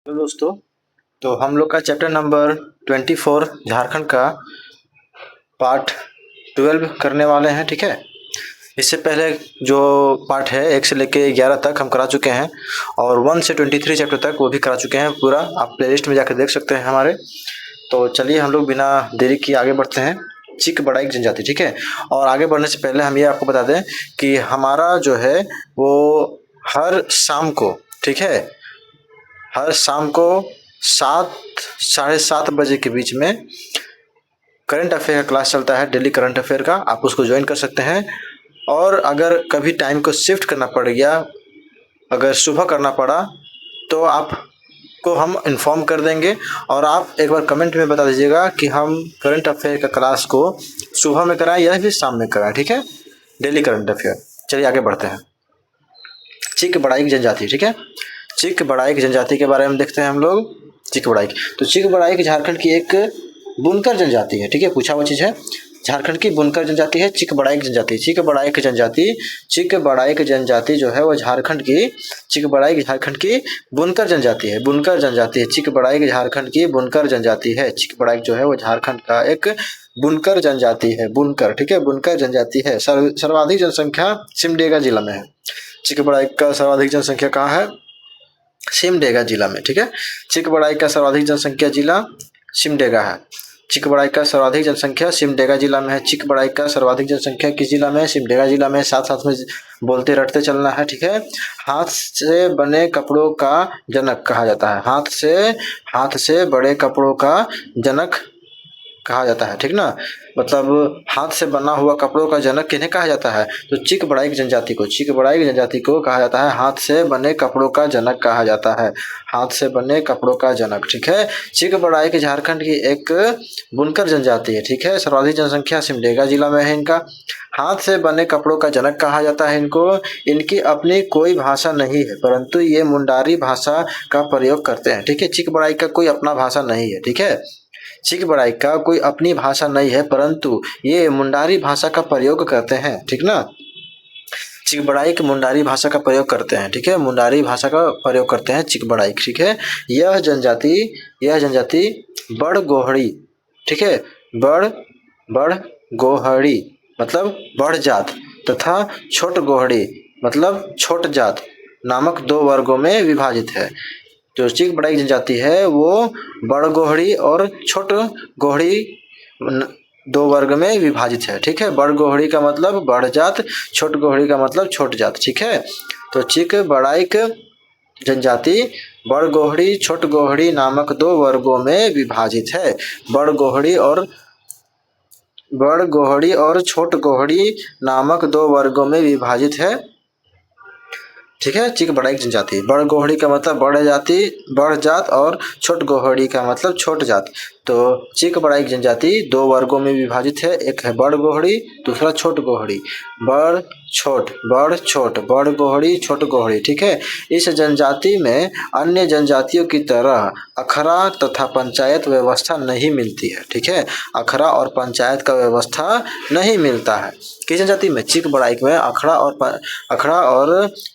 तो दोस्तों, तो हम लोग का चैप्टर नंबर 24 झारखंड का पार्ट 12 करने वाले हैं। ठीक है, इससे पहले जो पार्ट है 1 से लेके 11 तक हम करा चुके हैं और 1 से 23 चैप्टर तक वो भी करा चुके हैं। पूरा आप प्लेलिस्ट में जाकर देख सकते हैं हमारे। तो चलिए हम लोग बिना देरी किए आगे बढ़ते हैं। चिक बड़ाइक जनजाति। ठीक है, और आगे बढ़ने से पहले हम ये आपको बता दें कि हमारा जो है वो हर शाम को, ठीक है, हर शाम को 7 साढ़े 7 बजे के बीच में करंट अफेयर का क्लास चलता है। डेली करंट अफेयर का आप उसको ज्वाइन कर सकते हैं। और अगर कभी टाइम को शिफ्ट करना पड़ गया, अगर सुबह करना पड़ा, तो आपको हम इन्फॉर्म कर देंगे और आप एक बार कमेंट में बता दीजिएगा कि हम करंट अफेयर का क्लास को सुबह में कराएं या फिर शाम में कराएं। ठीक है, डेली करंट अफेयर। चलिए आगे बढ़ते हैं। चिक बड़ाइक जनजाति। ठीक है, चिक बड़ाइक जनजाति के बारे में देखते हैं हम लोग। चिक बड़ाइक, तो चिक बड़ाइक झारखंड की एक बुनकर जनजाति है। ठीक है, पूछा हुआ चीज है। झारखंड की बुनकर जनजाति है चिक बड़ाइक जनजाति। चिक बड़ाइक जनजाति, चिक बड़ाइक जनजाति जो है वो झारखंड की, चिक बड़ाइक झारखंड की बुनकर जनजाति है। बुनकर जनजाति है चिक बड़ाइक, झारखंड की बुनकर जनजाति है। चिक बड़ाइक जो है वो झारखंड का एक बुनकर जनजाति है। बुनकर, ठीक है, बुनकर जनजाति है। सर्वाधिक जनसंख्या सिमडेगा जिला में है। चिक बड़ाइक का सर्वाधिक जनसंख्या कहाँ है? सिमडेगा जिला में। ठीक है, चिक बड़ाइक का सर्वाधिक जनसंख्या जिला सिमडेगा है। चिक बड़ाइक का सर्वाधिक जनसंख्या सिमडेगा जिला में है। चिक बड़ाइक का सर्वाधिक जनसंख्या किस जिला में है? सिमडेगा जिला में। साथ साथ में बोलते रटते चलना है। ठीक है, हाथ से बने कपड़ों का जनक कहा जाता है। हाथ से बड़े कपड़ों का जनक कहा जाता है। ठीक ना, मतलब हाथ से बना हुआ कपड़ों का जनक किन्हें कहा जाता है? तो चिक बड़ाइक जनजाति को, चिक बड़ाइक जनजाति को कहा जाता है हाथ से बने कपड़ों का जनक कहा जाता है। हाथ से बने कपड़ों का जनक। ठीक है, चिक बड़ाइक झारखंड की एक बुनकर जनजाति है। ठीक है, सर्वाधिक जनसंख्या सिमडेगा जिला में है इनका। हाथ से बने कपड़ों का जनक कहा जाता है इनको। इनकी अपनी कोई भाषा नहीं है, परंतु ये मुंडारी भाषा का प्रयोग करते हैं। ठीक है, चिक बड़ाइक का कोई अपना भाषा नहीं है। ठीक है, चिक बड़ाइक का कोई अपनी भाषा नहीं है, परंतु ये मुंडारी भाषा का प्रयोग करते हैं। ठीक ना, चिक बड़ाइक मुंडारी भाषा का प्रयोग करते हैं। ठीक है, मुंडारी भाषा का प्रयोग करते हैं चिक बड़ाइक। ठीक है, यह जनजाति बड़ गोहड़ी, ठीक है, बड़ गोहड़ी मतलब बड़ जात तथा छोट गोहड़ी मतलब छोट जात नामक 2 वर्गों में विभाजित है। जो चिक बड़ाइक जनजाति है वो बड़ गोहड़ी और छोट गोहड़ी 2 वर्ग में विभाजित है। ठीक है, बड़ गोहड़ी का मतलब बड़ जात, छोट गोहड़ी का मतलब छोट जात। ठीक है, तो चिक बड़ाइक जनजाति बड़ गोहड़ी छोट गोहड़ी नामक 2 वर्गों में विभाजित है। बड़ गोहड़ी और छोट गोहड़ी नामक 2 वर्गों में विभाजित है। ठीक है, चिक बड़ाइक जनजाति, बड़ गोहड़ी का मतलब बड़ जात और छोट गोहड़ी का मतलब छोट जात। तो चिक बड़ाइक जनजाति 2 वर्गों में विभाजित है। एक है बड़ गोहड़ी, दूसरा छोट गोहड़ी। बड़ छोट, बड़ गोहड़ी, छोट गोहड़ी। ठीक है, इस जनजाति में अन्य जनजातियों की तरह अखरा तथा पंचायत व्यवस्था नहीं मिलती है। ठीक है, अखरा और पंचायत का व्यवस्था नहीं मिलता है। किस जनजाति में? चिक बड़ाइक में अखरा और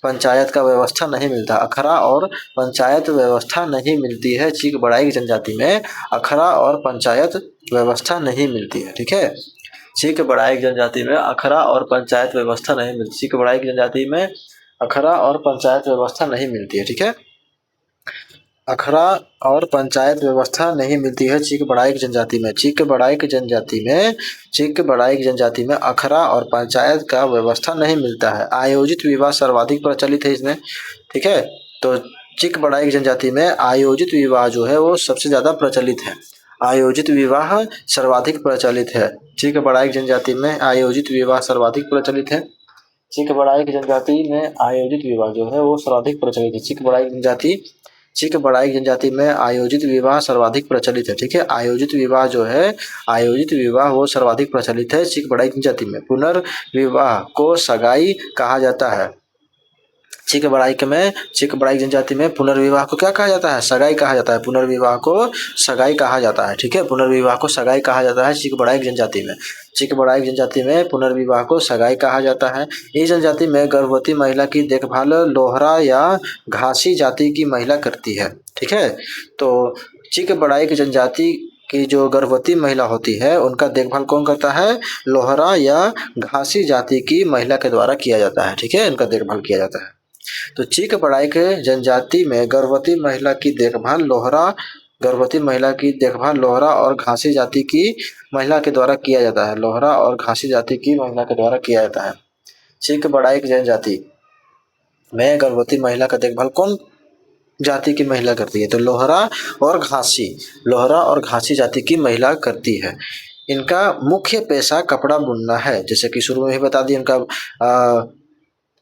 पंचायत का व्यवस्था नहीं मिलता। अखरा और पंचायत व्यवस्था नहीं मिलती है। चिक बड़ाइक जनजाति में अखरा और पंचायत व्यवस्था नहीं मिलती है। ठीक है, चिक बड़ाइक जनजाति में अखरा और पंचायत व्यवस्था नहीं मिलती। चिक बड़ाइक जनजाति में अखरा और पंचायत व्यवस्था नहीं मिलती है। ठीक है, अखरा और पंचायत व्यवस्था नहीं मिलती है चिक बड़ाइक जनजाति में। चिक बड़ाइक जनजाति में अखरा और पंचायत का व्यवस्था नहीं मिलता है। आयोजित विवाह सर्वाधिक प्रचलित है इसमें। ठीक है, तो चिक बड़ाइक जनजाति में आयोजित विवाह जो है वो सबसे ज्यादा प्रचलित है। आयोजित विवाह सर्वाधिक प्रचलित है। चिक बड़ाइक जनजाति में आयोजित विवाह सर्वाधिक प्रचलित है। चिक बड़ाइक जनजाति में आयोजित विवाह जो है वो सर्वाधिक प्रचलित है। चिक बड़ाइक जनजाति में आयोजित विवाह सर्वाधिक प्रचलित है। ठीक है, आयोजित विवाह वो सर्वाधिक प्रचलित है चिक बड़ाइक जनजाति में। पुनर्विवाह को सगाई कहा जाता है। चीक बड़ाइक जनजाति में पुनर्विवाह को क्या कहा जाता है? सगाई कहा जाता है। पुनर्विवाह को सगाई कहा जाता है। ठीक है, पुनर्विवाह को सगाई कहा जाता है चीक बड़ाइक जनजाति में। चीक बड़ाइक जनजाति में पुनर्विवाह को सगाई कहा जाता है। इस जनजाति में गर्भवती महिला की देखभाल लोहरा या घासी जाति की महिला करती है। ठीक है, तो चीक बड़ाइक जनजाति की जो गर्भवती महिला होती है उनका देखभाल कौन करता है? लोहरा या घासी जाति की महिला के द्वारा किया जाता है। ठीक है, इनका देखभाल किया जाता है। तो चीक बड़ाइक जनजाति में गर्भवती महिला की देखभाल लोहरा और घासी जाति की महिला के द्वारा किया जाता है। लोहरा और घासी जाति की महिला के द्वारा किया जाता है। चीक बड़ाइक जनजाति में गर्भवती महिला का देखभाल कौन जाति की महिला करती है? तो लोहरा और घासी जाति की महिला करती है। इनका मुख्य पेशा कपड़ा बुनना है। जैसे कि शुरू में ही बता दिया, इनका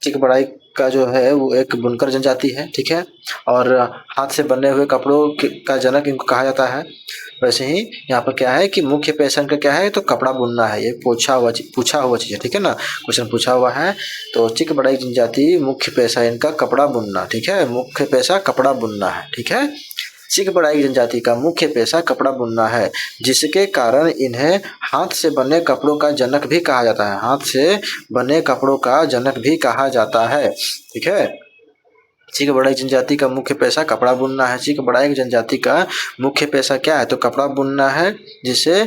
चीक बड़ाइक का जो है वो एक बुनकर जनजाति है। ठीक है, और हाथ से बने हुए कपड़ों का जनक इनको कहा जाता है। वैसे ही यहाँ पर क्या है कि मुख्य पेशा इनका क्या है? तो कपड़ा बुनना है। ये पूछा हुआ चीज है। ठीक है ना, क्वेश्चन पूछा हुआ है। तो चीक बड़ाइक जनजाति मुख्य पेशा इनका कपड़ा बुनना। ठीक है, मुख्य पेशा कपड़ा बुनना है। ठीक है, चीक बड़ाइक जनजाति का मुख्य पेशा कपड़ा बुनना है, जिसके कारण इन्हें हाथ से बने कपड़ों का जनक भी कहा जाता है। हाथ से बने कपड़ों का जनक भी कहा जाता है। ठीक है, चीक बड़ाइक जनजाति का मुख्य पेशा कपड़ा बुनना है। चीक बड़ाइक जनजाति का मुख्य पेशा क्या है? तो कपड़ा बुनना है, जिसके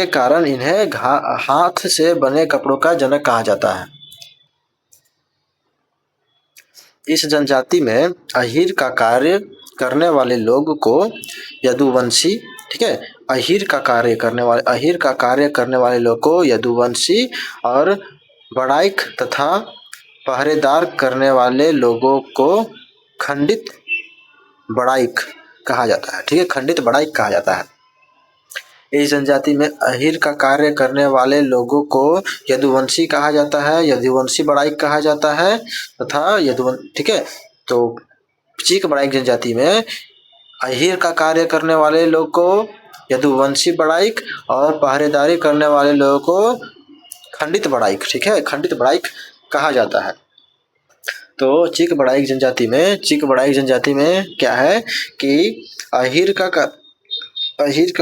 कारण इन्हें हाथ से बने कपड़ों का जनक कहा जाता है। इस जनजाति में अहीर का कार्य करने वाले लोग को यदुवंशी, ठीक है, अहीर का कार्य करने वाले लोग को यदुवंशी और बड़ाइक तथा पहरेदार करने वाले लोगों को खंडित बड़ाइक कहा जाता है। ठीक है, खंडित बड़ाइक कहा जाता है। इस जनजाति में अहीर का कार्य करने वाले लोगों को यदुवंशी कहा जाता है, यदुवंशी बड़ाइक कहा जाता है तथा ठीक है, तो चीक बड़ाइक जनजाति में अहीर का कार्य करने वाले लोग को यदुवंशी बड़ाइक और पहरेदारी करने वाले लोगों को खंडित बड़ाइक, ठीक है, खंडित बड़ाइक कहा जाता है। तो चीक बड़ाइक जनजाति में क्या है कि अहीर का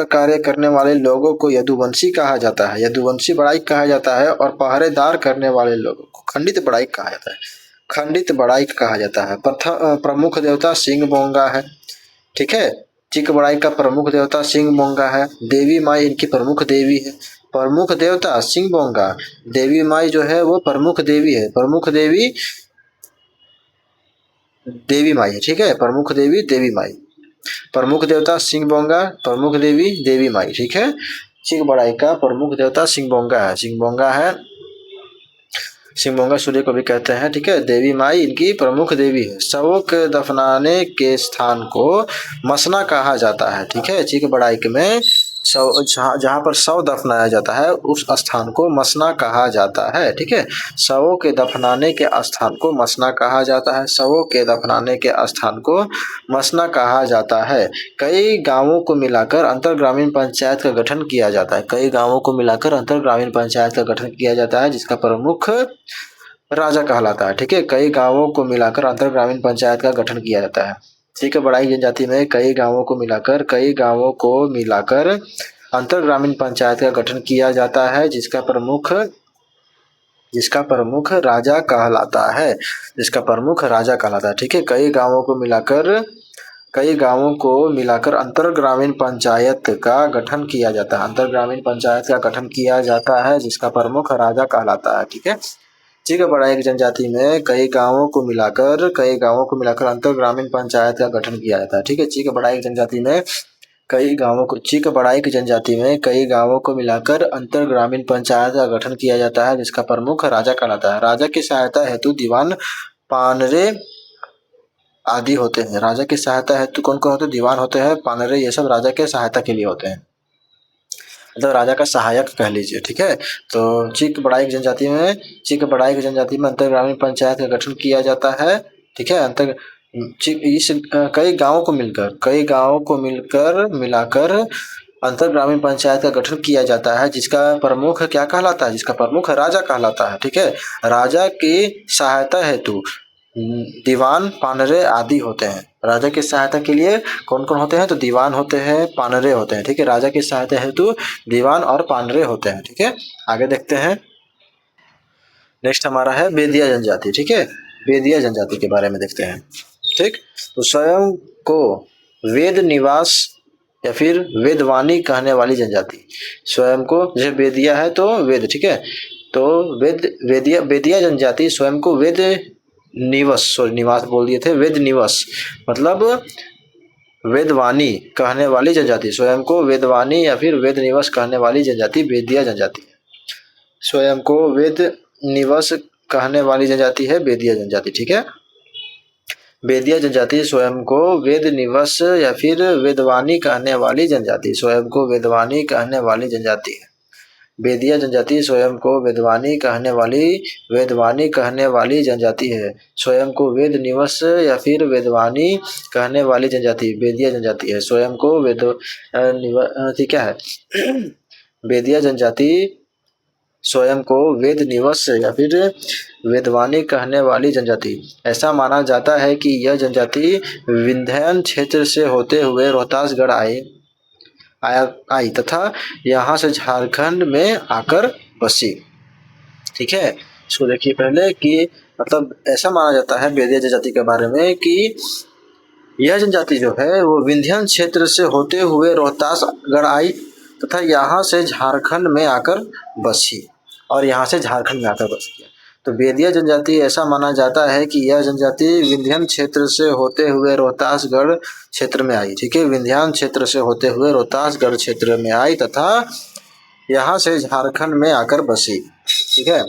कार्य करने वाले लोगों को यदुवंशी कहा जाता है, यदुवंशी बड़ाइक कहा जाता है, और पहरेदार करने वाले लोगों को खंडित बड़ाइक कहा जाता है, खंडित बड़ाइक कहा जाता है। प्रमुख देवता सिंह बोंगा है। ठीक है, चीक बड़ाइक का प्रमुख देवता सिंह बोंगा है। देवी माई इनकी प्रमुख देवी है। प्रमुख देवता सिंह बोंगा, देवी माई जो है वो प्रमुख देवी है, प्रमुख देवी देवी माई है। ठीक है, प्रमुख देवी देवी माई, प्रमुख देवता सिंह बोंगा, प्रमुख देवी देवी माई। ठीक है, चीक बड़ाइक का प्रमुख देवता सिंह बोंगा है, सिंह बोंगा सूर्य को भी कहते हैं। ठीक है, देवी माई इनकी प्रमुख देवी है। शवों के दफनाने के स्थान को मसना कहा जाता है। ठीक है, चीक बड़ाइक में जहाँ पर शव दफनाया जाता है उस स्थान को मसना कहा जाता है। ठीक है, शवों के दफनाने के स्थान को मसना कहा जाता है, शवों के दफनाने के स्थान को मसना कहा जाता है। कई गांवों को मिलाकर अंतर ग्रामीण पंचायत का गठन किया जाता है, कई गांवों को मिलाकर अंतर ग्रामीण पंचायत का गठन किया जाता है, जिसका प्रमुख राजा कहलाता है। ठीक है, कई गांवों को मिलाकर अंतर ग्रामीण पंचायत का गठन किया जाता है। चीक बड़ाइक जनजाति में कई गांवों को मिलाकर अंतर ग्रामीण पंचायत का गठन किया जाता है, जिसका प्रमुख राजा कहलाता है, ठीक है, कई गांवों को मिलाकर अंतर ग्रामीण पंचायत का गठन किया जाता है, अंतर ग्रामीण पंचायत का गठन किया जाता है, जिसका प्रमुख राजा कहलाता है। ठीक है, चीक बड़ाइक जनजाति में कई गांवों को मिलाकर अंतर ग्रामीण पंचायत का गठन किया जाता है। ठीक है, चीक बड़ाइक जनजाति में कई गांवों को मिलाकर अंतर ग्रामीण पंचायत का गठन किया जाता है, जिसका प्रमुख राजा कहलाता है। राजा की सहायता हेतु दीवान पानरे आदि होते हैं। राजा की सहायता हेतु कौन कौन होते हैं? दीवान होते हैं, पानरे, ये सब राजा के सहायता के लिए होते हैं, मतलब राजा का सहायक कह लीजिए। ठीक है, तो चीक बड़ाइक जनजाति में अंतर ग्रामीण पंचायत का गठन किया जाता है। ठीक है, कई गांवों को मिलाकर अंतर ग्रामीण पंचायत का गठन किया जाता है, जिसका प्रमुख क्या कहलाता है, जिसका प्रमुख राजा कहलाता है। ठीक है, राजा की सहायता हेतु दीवान, पानरे आदि होते हैं। राजा की सहायता के लिए कौन कौन होते हैं, तो दीवान होते हैं, पानरे होते हैं। ठीक है, राजा की सहायता हेतु दीवान और पानरे होते हैं। ठीक है, आगे देखते हैं। नेक्स्ट हमारा है बेदिया जनजाति। ठीक है, बेदिया जनजाति के बारे में देखते हैं। ठीक, तो स्वयं को वेद निवास या फिर वेदवानी कहने वाली जनजाति। स्वयं को, जैसे बेदिया है तो वेद, ठीक है, तो बेदिया जनजाति स्वयं को वेद निवास, सॉरी निवास बोल दिए थे, वेद निवास मतलब वेदवानी कहने वाली जनजाति। स्वयं को वेदवानी या फिर वेद निवास कहने वाली जनजाति बेदिया जनजाति। स्वयं को वेद निवास कहने वाली जनजाति है बेदिया जनजाति। ठीक है, बेदिया जनजाति स्वयं को वेद निवास या फिर वेदवानी कहने वाली जनजाति, स्वयं को वेदवानी कहने वाली जनजाति है। बेदिया जनजाति स्वयं को वेदवानी कहने वाली जनजाति है। स्वयं को वेद निवास या फिर वेदवानी कहने वाली जनजाति बेदिया जनजाति है। स्वयं को वेद क्या है बेदिया जनजाति स्वयं को वेद निवास या फिर वेदवानी कहने वाली जनजाति। ऐसा माना जाता है कि यह जनजाति विंध्याचल क्षेत्र से होते हुए रोहतासगढ़ आई तथा यहाँ से झारखंड में आकर बसी। ठीक है, इसको देखिए पहले कि मतलब ऐसा माना जाता है बेदिया जनजाति के बारे में कि यह जनजाति जो है वो विंध्याचल क्षेत्र से होते हुए रोहतासगढ़ आई तथा यहाँ से झारखंड में आकर बसी, और यहाँ से झारखंड में आकर बस गया। तो बेदिया जनजाति ऐसा माना जाता है कि यह जनजाति विंध्याचल क्षेत्र से होते हुए रोहतासगढ़ क्षेत्र में आई। ठीक है, विंध्याचल क्षेत्र से होते हुए रोहतासगढ़ क्षेत्र में आई तथा यहाँ से झारखंड में आकर बसी। ठीक है,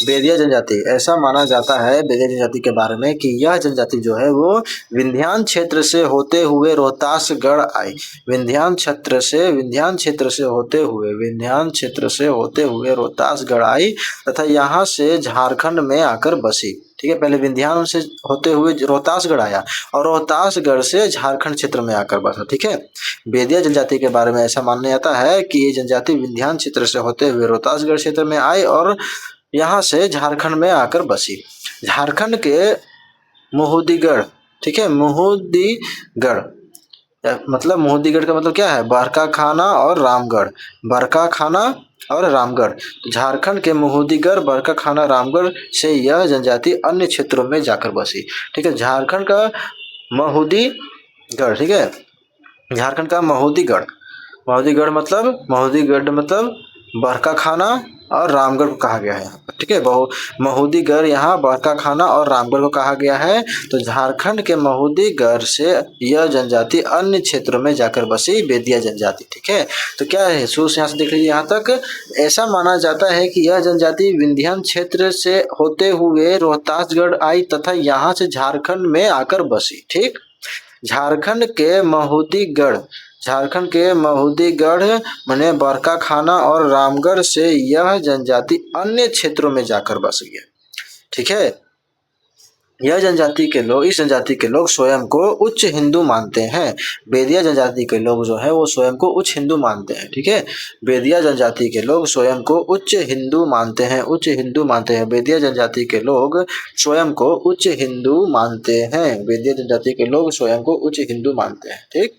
बेदिया जनजाति ऐसा माना जाता है बेदिया जनजाति के बारे में कि यह जनजाति जो है वो विंध्याचल क्षेत्र से होते हुए रोहतासगढ़ आई। विंध्याचल क्षेत्र से होते हुए रोहतासगढ़ आई तथा यहाँ से झारखंड में आकर बसी। ठीक है, पहले विंध्याचल से होते हुए रोहतासगढ़ आया और रोहतासगढ़ से झारखंड क्षेत्र में आकर बसा। ठीक है, बेदिया जनजाति के बारे में ऐसा माना जाता है कि ये जनजाति विंध्याचल क्षेत्र से होते हुए रोहतासगढ़ क्षेत्र में आई और यहाँ से झारखंड में आकर बसी। झारखंड के मोहूदीगढ़, ठीक है, मोहूदीगढ़ मतलब मोहूदीगढ़ का मतलब क्या है, बरकाखाना और रामगढ़। बरकाखाना और रामगढ़, झारखंड के मोहूदीगढ़, बरकाखाना, रामगढ़ से यह जनजाति अन्य क्षेत्रों में जाकर बसी। ठीक है, झारखंड का मोहूदीगढ़, ठीक है, झारखंड का मोहूदीगढ़ मतलब बरकाखाना और रामगढ़ को कहा गया है यहाँ पर। ठीक है, मोहूदीगढ़ यहाँ बरकाखाना और रामगढ़ को कहा गया है। तो झारखंड के मोहूदीगढ़ से यह जनजाति अन्य क्षेत्रों में जाकर बसी बेदिया जनजाति। ठीक है, तो क्या है सोच यहाँ से देख लीजिए यहाँ तक। ऐसा माना जाता है कि यह जनजाति विंध्याचल क्षेत्र से होते हुए रोहतासगढ़ आई तथा यहाँ से झारखंड में आकर बसी। ठीक, झारखंड के मोहूदीगढ़ माने बरकाखाना और रामगढ़ से यह जनजाति अन्य क्षेत्रों में जाकर बस गया। ठीक है, इस जनजाति के लोग स्वयं को उच्च हिंदू मानते हैं। बेदिया जनजाति के लोग जो है वो स्वयं को उच्च हिंदू मानते हैं। ठीक है, बेदिया जनजाति के लोग स्वयं को उच्च हिंदू मानते हैं। बेदिया जनजाति के लोग स्वयं को उच्च हिंदू मानते हैं। बेदिया जनजाति के लोग स्वयं को उच्च हिंदू मानते हैं। ठीक,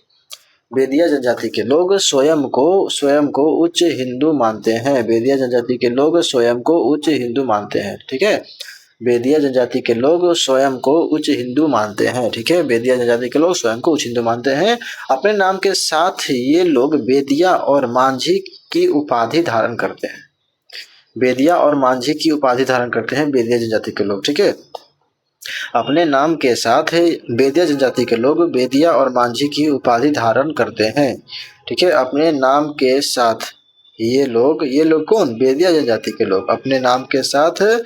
बेदिया जनजाति के लोग स्वयं को उच्च हिंदू मानते हैं। बेदिया जनजाति के लोग स्वयं को उच्च हिंदू मानते हैं। ठीक है, बेदिया जनजाति के लोग स्वयं को उच्च हिंदू मानते हैं। ठीक है, बेदिया जनजाति के लोग स्वयं को उच्च हिंदू मानते हैं। अपने नाम के साथ ये लोग बेदिया और मांझी की उपाधि धारण करते हैं। बेदिया और मांझी की उपाधि धारण करते हैं बेदिया जनजाति के लोग। ठीक है, अपने नाम के साथ बेदिया जनजाति के लोग बेदिया और मांझी की उपाधि धारण करते हैं। ठीक है, अपने नाम के साथ ये लोग कौन, बेदिया जनजाति के लोग अपने नाम के साथ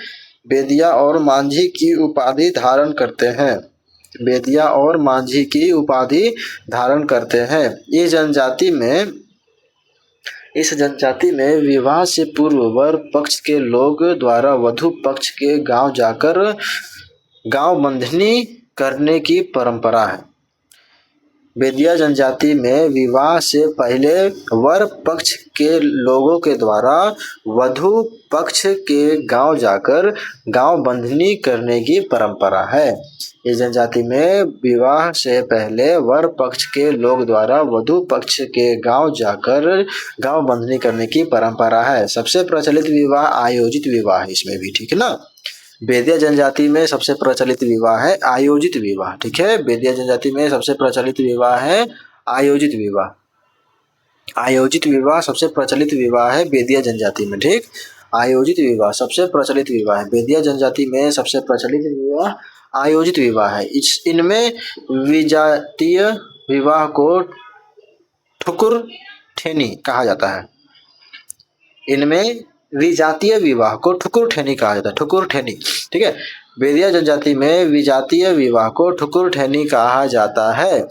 बेदिया और मांझी की उपाधि धारण करते हैं। बेदिया और मांझी की उपाधि धारण करते हैं। इस जनजाति में विवाह से पूर्व वर पक्ष के लोग द्वारा वधु पक्ष के गांव जाकर गांव बंधनी करने की परंपरा है। बेदिया जनजाति में विवाह से पहले वर पक्ष के लोगों के द्वारा वधु पक्ष के गांव जाकर गांव बंधनी करने की परंपरा है। इस जनजाति में विवाह से पहले वर पक्ष के लोग द्वारा वधु पक्ष के गांव जाकर गांव बंधनी करने की परंपरा है। सबसे प्रचलित विवाह आयोजित विवाह है इसमें भी, ठीक है ना। बेदिया जनजाति में सबसे प्रचलित विवाह है आयोजित विवाह, ठीक है। बेदिया जनजाति में सबसे प्रचलित विवाह है आयोजित विवाह। आयोजित विवाह सबसे प्रचलित विवाह है बेदिया जनजाति में, ठीक। आयोजित विवाह सबसे प्रचलित विवाह है बेदिया जनजाति में, सबसे प्रचलित विवाह आयोजित विवाह है। इनमें विजातीय विवाह को ठुकुर ठेनी कहा जाता है। इनमें विजातीय विवाह को ठुकुर ठेनी कहा जाता है, ठुकुर ठेनी, ठीक है। बेदिया जनजाति में विजातीय विवाह को ठुकुर ठेनी कहा जाता है।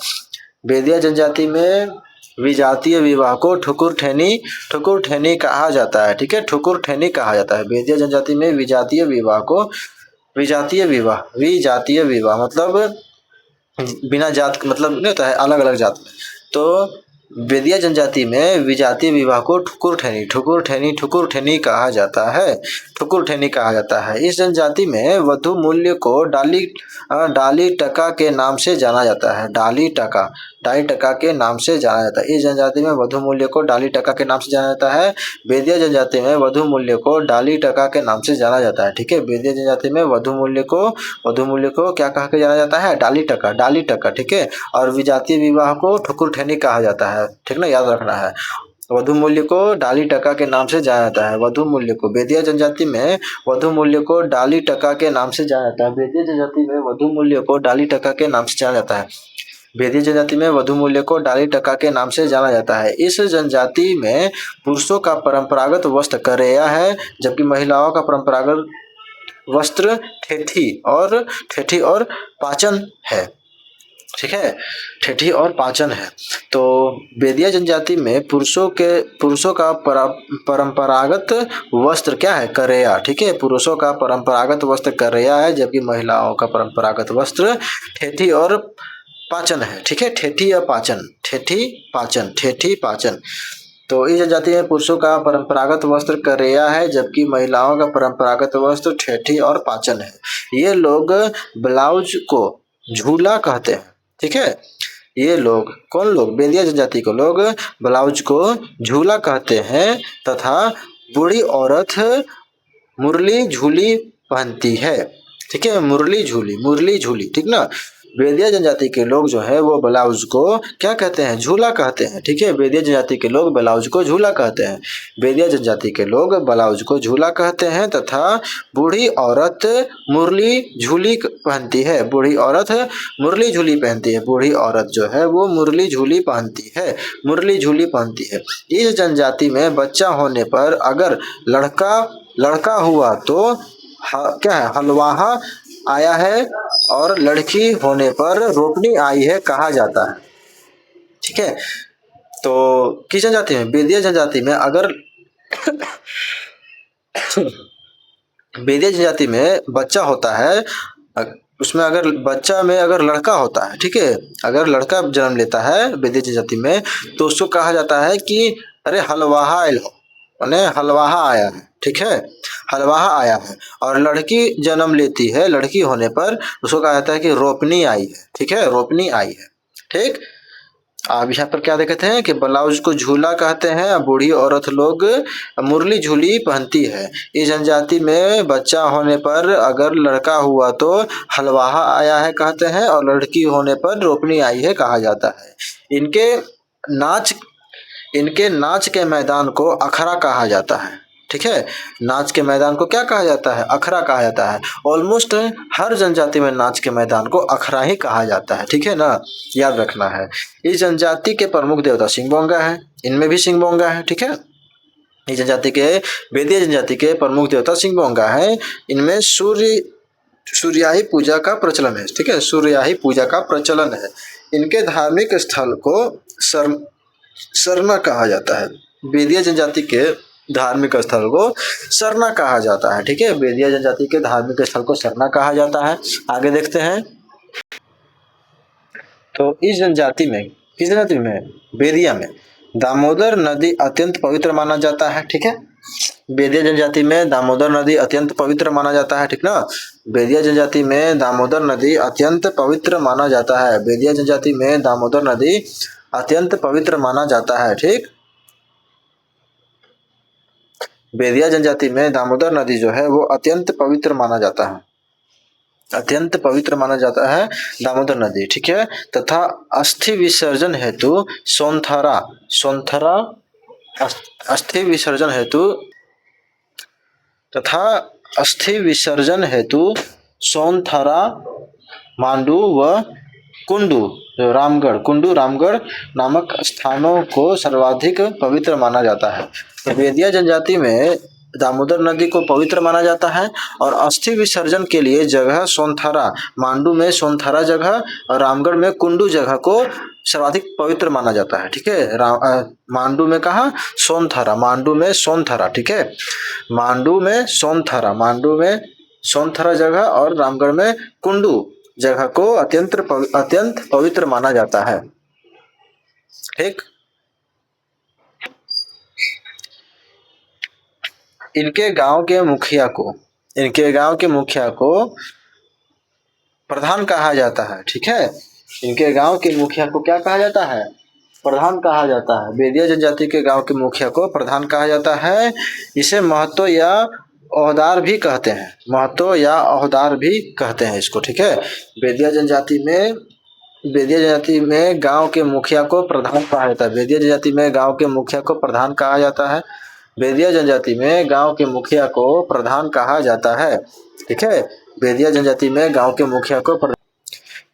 बेदिया जनजाति में विजातीय विवाह को ठुकुर ठेनी कहा जाता है, ठीक है। ठुकुर ठेनी कहा जाता है। बेदिया जनजाति में विजातीय विवाह को विजातीय विवाह मतलब बिना जात मतलब नहीं होता है, अलग अलग जात में। तो बेदिया जनजाति में विजातीय विवाह को ठुकुर ठेनी कहा जाता है, ठुकुर ठेनी कहा जाता है। इस जनजाति में वधु मूल्य को डाली टका के नाम से जाना जाता है, डाली टका के नाम से जाना जाता है। इस जनजाति में वधु मूल्य को डाली टका के नाम से जाना जाता है। बेदिया जनजाति में वधु मूल्य को डाली टका के नाम से जाना जाता है, ठीक है। बेदिया जनजाति में वधु मूल्य को क्या कहा के जाना जाता है, डाली टका, ठीक है। और विजातीय विवाह को ठुकुर ठेनी कहा जाता है, ठीक ना, याद रखना है। वधु मूल्य को डाली टका के नाम से जाना जाता है। वधु मूल्य को बेदिया जनजाति में वधु मूल्य को डाली टका के नाम से जाना जाता है। बेदिया जनजाति में वधु मूल्य को डाली टका के नाम से जाना जाता है। बेदिया जनजाति में वधु मूल्य को डाली टका के नाम से जाना जाता है। इस जनजाति में पुरुषों का परंपरागत वस्त्र करेया है, जबकि महिलाओं का परंपरागत वस्त्र ठेठी और पाचन है, ठीक है। ठेठी और पाचन है। तो बेदिया जनजाति में पुरुषों का परंपरागत वस्त्र क्या है, करेया, ठीक है। पुरुषों का परंपरागत वस्त्र करेया है, जबकि महिलाओं का परंपरागत वस्त्र ठेठी और पाचन है, ठीक है। ठेठी पाचन। तो इस जनजाति में पुरुषों का परंपरागत वस्त्र करेया है, जबकि महिलाओं का परंपरागत वस्त्र ठेठी और पाचन है। ये लोग ब्लाउज को झूला कहते हैं, ठीक है। ये लोग कौन लोग, बेदिया जनजाति को लोग ब्लाउज को झूला कहते हैं तथा बूढ़ी औरत मुरली झूली पहनती है, ठीक है। मुरली झूली, ठीक ना। बेदिया जनजाति के लोग जो है वो ब्लाउज को क्या कहते हैं, झूला कहते हैं, ठीक है। बेदिया जनजाति के लोग ब्लाउज को झूला कहते हैं। बेदिया जनजाति के लोग ब्लाउज को झूला कहते हैं तथा बूढ़ी औरत मुरली झूली पहनती है। बूढ़ी औरत मुरली झूली पहनती है। बूढ़ी औरत जो है वो मुरली झूली पहनती है। इस जनजाति में बच्चा होने पर अगर लड़का हुआ तो क्या है, हलवाहा आया है, और लड़की होने पर रोपनी आई है कहा जाता है, ठीक है। तो किस जनजाति में, बेदिया जनजाति में अगर बेदिया जनजाति में बच्चा होता है, उसमें अगर बच्चा में अगर लड़का होता है, ठीक है, अगर लड़का जन्म लेता है बेदिया जनजाति में, तो उसको कहा जाता है कि अरे हलवाहा आयल हो, माने हलवाहा आया है, ठीक है, हलवाहा आया है। और लड़की जन्म लेती है, लड़की होने पर उसको कहा जाता है कि रोपनी आई है, ठीक है, रोपनी आई है, ठीक। अब यहाँ पर क्या देखते हैं कि ब्लाउज को झूला कहते हैं, बूढ़ी औरत लोग मुरली झूली पहनती है। इस जनजाति में बच्चा होने पर अगर लड़का हुआ तो हलवाहा आया है कहते हैं, और लड़की होने पर रोपनी आई है कहा जाता है। इनके नाच के मैदान को अखड़ा कहा जाता है, ठीक है। नाच के मैदान को क्या कहा जाता है, अखड़ा कहा जाता है। ऑलमोस्ट हर जनजाति में नाच के मैदान को अखड़ा ही कहा जाता है, ठीक है ना, याद रखना है। इस जनजाति के प्रमुख देवता सिंहबोंगा है, इनमें भी सिंहबोंगा है, ठीक है। इस जनजाति के बेदिया जनजाति के प्रमुख देवता सिंहबोंगा है। इनमें सूर्याही पूजा का प्रचलन है, ठीक है, सूर्याही पूजा का प्रचलन है। इनके धार्मिक स्थल को सरना कहा जाता है। बेदिया जनजाति के धार्मिक स्थल को सरना कहा जाता है, ठीक है। बेदिया जनजाति के धार्मिक स्थल को सरना कहा जाता है। आगे देखते हैं। तो इस जनजाति में, किस जनजाति में, बेदिया में दामोदर नदी अत्यंत पवित्र माना जाता है। ठीक है, बेदिया जनजाति में दामोदर नदी अत्यंत पवित्र माना जाता है। ठीक ना, बेदिया जनजाति में दामोदर नदी अत्यंत पवित्र माना जाता है। बेदिया जनजाति में दामोदर नदी अत्यंत पवित्र माना जाता है। ठीक, बेदिया जनजाति में दामोदर नदी जो है वो अत्यंत पवित्र माना जाता है, अत्यंत पवित्र माना जाता है दामोदर नदी। ठीक है, तथा अस्थि विसर्जन हेतु सोनथरा, सोनथरा अस्थि विसर्जन हेतु तथा अस्थि विसर्जन हेतु सोनथरा, मांडू व कुंडू, रामगढ़, कुंडू रामगढ़ नामक स्थानों को सर्वाधिक पवित्र माना जाता है। तो बेदिया जनजाति में दामोदर नदी को पवित्र माना जाता है और अस्थि विसर्जन के लिए जगह सोनथरा, मांडू में सोनथरा जगह और रामगढ़ में कुंडू जगह को सर्वाधिक पवित्र माना जाता है। ठीक है, मांडू में कहा, सोनथरा, मांडू में सोनथरा। ठीक है, मांडू में सोनथरा, मांडू में सोनथरा जगह और रामगढ़ में कुंडू जगह को अत्यंत पवित्र माना जाता है। ठीक, इनके गांव के मुखिया को, इनके गांव के मुखिया को प्रधान कहा जाता है। ठीक है, इनके गांव के मुखिया को क्या कहा जाता है, प्रधान कहा जाता है। बेदिया जनजाति के गांव के मुखिया को प्रधान कहा जाता है। इसे महतो या ओहदार भी कहते हैं, महतो या ओहदार भी कहते हैं इसको। ठीक है, बेदिया जनजाति में गांव के मुखिया को प्रधान कहा जाता है। बेदिया जनजाति में गांव के मुखिया को प्रधान कहा जाता है। बेदिया जनजाति में गांव के मुखिया को प्रधान कहा जाता है। ठीक है, बेदिया जनजाति में गांव के मुखिया को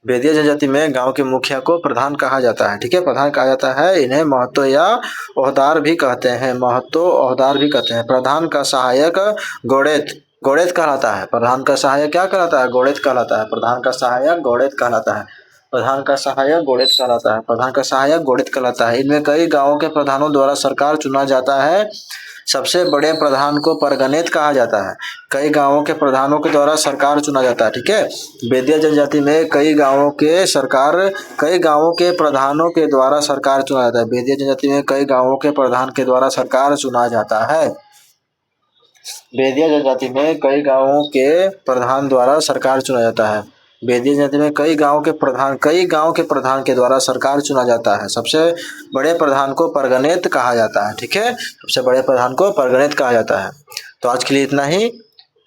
बेदिया जनजाति में गांव के मुखिया को प्रधान कहा जाता है। ठीक है, प्रधान कहा जाता है। इन्हें महतो या ओहदार भी कहते हैं, महतो ओहदार भी कहते हैं। प्रधान का सहायक गोड़ेत, गोड़ेत कहलाता है। प्रधान का सहायक क्या कहलाता है, गोड़ेत कहलाता है। प्रधान का सहायक गोड़ेत कहलाता है। प्रधान का सहायक गोड़ेत कहलाता है। प्रधान का सहायक गोड़ेत कहलाता है। इनमें कई गांवों के प्रधानों द्वारा सरकार चुना जाता है। सबसे बड़े प्रधान को परगनेत कहा जाता है। कई गांवों के प्रधानों के द्वारा सरकार चुना जाता है। ठीक है, बेदिया जनजाति में कई गांवों के प्रधानों के द्वारा सरकार चुना जाता है। बेदिया जनजाति में कई गांवों के प्रधान के द्वारा सरकार चुना जाता है। बेदिया जनजाति में कई गांवों के प्रधान द्वारा सरकार चुना जाता है। बेदिया जनजाति में कई गांव के प्रधान के द्वारा सरकार चुना जाता है। सबसे बड़े प्रधान को परगनेत कहा जाता है। ठीक है, सबसे बड़े प्रधान को परगनेत कहा जाता है। तो आज के लिए इतना ही,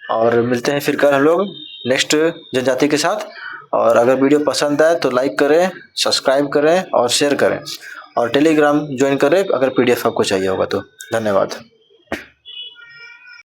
और मिलते हैं फिर कल हम लोग नेक्स्ट जनजाति के साथ। और अगर वीडियो पसंद आए तो लाइक करें, सब्सक्राइब करें और शेयर करें, और टेलीग्राम ज्वाइन करें अगर PDF आपको चाहिए होगा तो। धन्यवाद।